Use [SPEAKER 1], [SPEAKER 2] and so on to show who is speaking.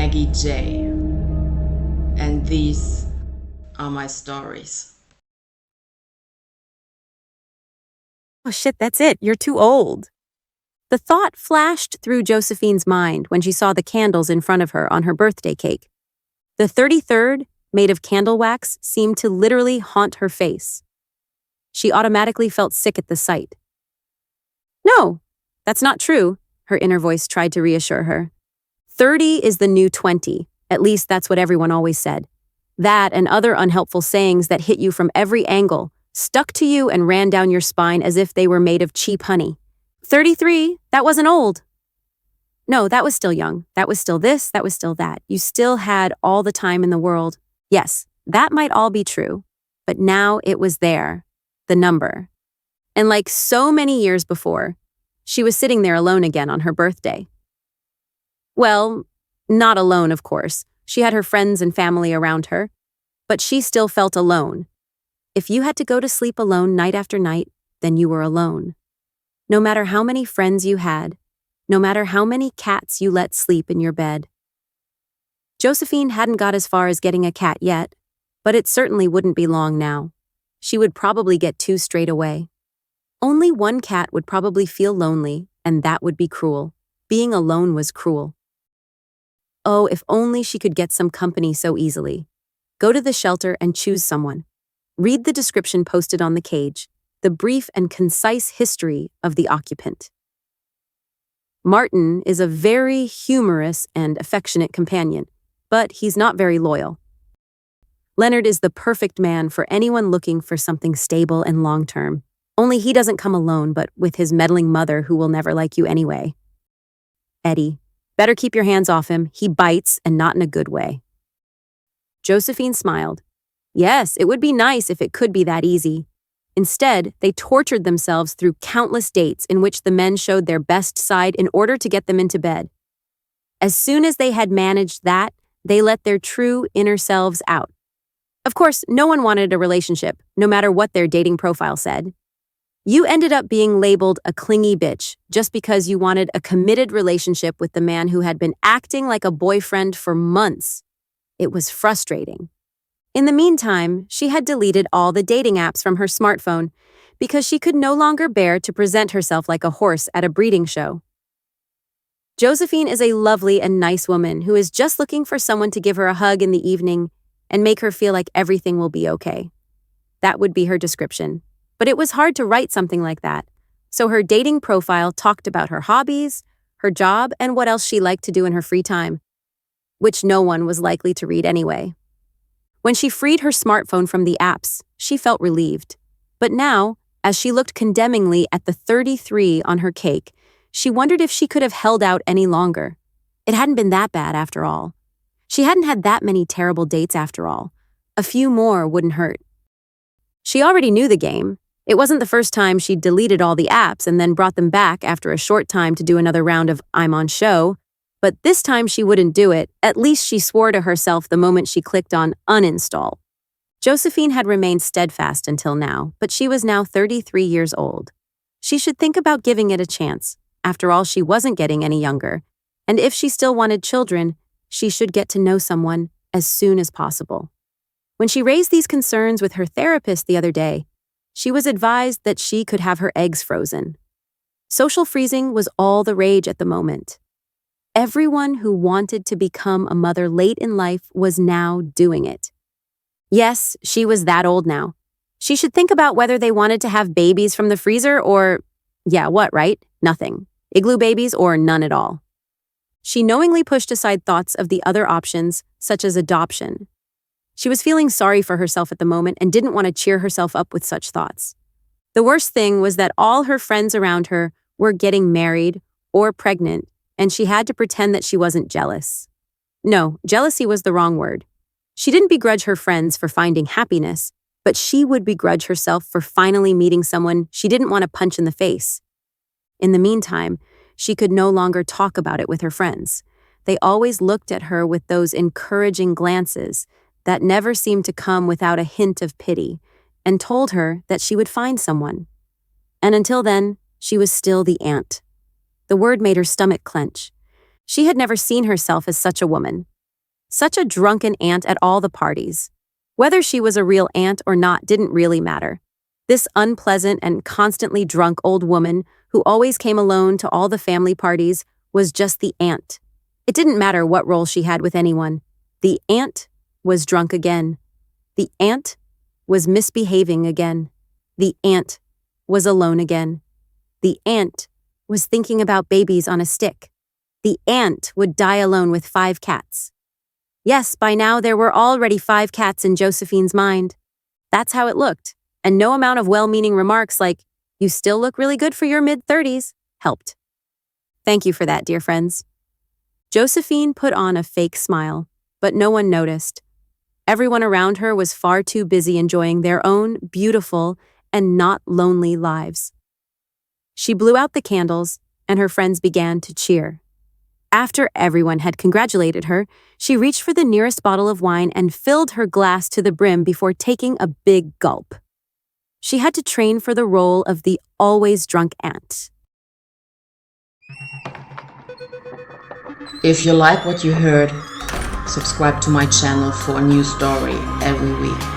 [SPEAKER 1] Maggie J. And these are my stories.
[SPEAKER 2] Oh shit, that's it. You're too old. The thought flashed through Josephine's mind when she saw the candles in front of her on her birthday cake. The 33rd, made of candle wax, seemed to literally haunt her face. She automatically felt sick at the sight. No, that's not true, her inner voice tried to reassure her. 30 is the new 20, at least that's what everyone always said. That and other unhelpful sayings that hit you from every angle, stuck to you and ran down your spine as if they were made of cheap honey. 33, that wasn't old. No, that was still young. That was still this, that was still that. You still had all the time in the world. Yes, that might all be true, but now it was there, the number. And like so many years before, she was sitting there alone again on her birthday. Well, not alone, of course. She had her friends and family around her, but she still felt alone. If you had to go to sleep alone night after night, then you were alone. No matter how many friends you had, no matter how many cats you let sleep in your bed. Josephine hadn't got as far as getting a cat yet, but it certainly wouldn't be long now. She would probably get 2 straight away. Only one cat would probably feel lonely, and that would be cruel. Being alone was cruel. Oh, if only she could get some company so easily. Go to the shelter and choose someone. Read the description posted on the cage, the brief and concise history of the occupant. Martin is a very humorous and affectionate companion, but he's not very loyal. Leonard is the perfect man for anyone looking for something stable and long-term, only he doesn't come alone but with his meddling mother who will never like you anyway. Eddie, better keep your hands off him, he bites and not in a good way. Josephine smiled. Yes, it would be nice if it could be that easy. Instead, they tortured themselves through countless dates in which the men showed their best side in order to get them into bed. As soon as they had managed that, they let their true inner selves out. Of course, no one wanted a relationship, no matter what their dating profile said. You ended up being labeled a clingy bitch just because you wanted a committed relationship with the man who had been acting like a boyfriend for months. It was frustrating. In the meantime, she had deleted all the dating apps from her smartphone because she could no longer bear to present herself like a horse at a breeding show. Josephine is a lovely and nice woman who is just looking for someone to give her a hug in the evening and make her feel like everything will be okay. That would be her description. But it was hard to write something like that, so her dating profile talked about her hobbies, her job, and what else she liked to do in her free time, which no one was likely to read anyway. When she freed her smartphone from the apps, she felt relieved. But now, as she looked condemningly at the 33 on her cake, she wondered if she could have held out any longer. It hadn't been that bad after all. She hadn't had that many terrible dates after all. A few more wouldn't hurt. She already knew the game. It wasn't the first time she'd deleted all the apps and then brought them back after a short time to do another round of I'm on show, but this time she wouldn't do it. At least she swore to herself the moment she clicked on uninstall. Josephine had remained steadfast until now, but she was now 33 years old. She should think about giving it a chance. After all, she wasn't getting any younger, and if she still wanted children, she should get to know someone as soon as possible. When she raised these concerns with her therapist the other day, she was advised that she could have her eggs frozen. Social freezing was all the rage at the moment. Everyone who wanted to become a mother late in life was now doing it. Yes, she was that old now. She should think about whether they wanted to have babies from the freezer or, yeah, what, right? Nothing. Igloo babies or none at all. She knowingly pushed aside thoughts of the other options, such as adoption. She was feeling sorry for herself at the moment and didn't want to cheer herself up with such thoughts. The worst thing was that all her friends around her were getting married or pregnant, and she had to pretend that she wasn't jealous. No, jealousy was the wrong word. She didn't begrudge her friends for finding happiness, but she would begrudge herself for finally meeting someone she didn't want to punch in the face. In the meantime, she could no longer talk about it with her friends. They always looked at her with those encouraging glances that never seemed to come without a hint of pity, and told her that she would find someone. And until then, she was still the aunt. The word made her stomach clench. She had never seen herself as such a woman. Such a drunken aunt at all the parties. Whether she was a real aunt or not didn't really matter. This unpleasant and constantly drunk old woman, who always came alone to all the family parties, was just the aunt. It didn't matter what role she had with anyone. The aunt was drunk again. The aunt was misbehaving again. The aunt was alone again. The aunt was thinking about babies on a stick. The aunt would die alone with 5 cats. Yes, by now there were already 5 cats in Josephine's mind. That's how it looked, and no amount of well-meaning remarks like, "You still look really good for your mid-30s," helped. Thank you for that, dear friends. Josephine put on a fake smile, but no one noticed. Everyone around her was far too busy enjoying their own beautiful and not lonely lives. She blew out the candles, and her friends began to cheer. After everyone had congratulated her, she reached for the nearest bottle of wine and filled her glass to the brim before taking a big gulp. She had to train for the role of the always drunk aunt.
[SPEAKER 1] If you like what you heard, subscribe to my channel for a new story every week.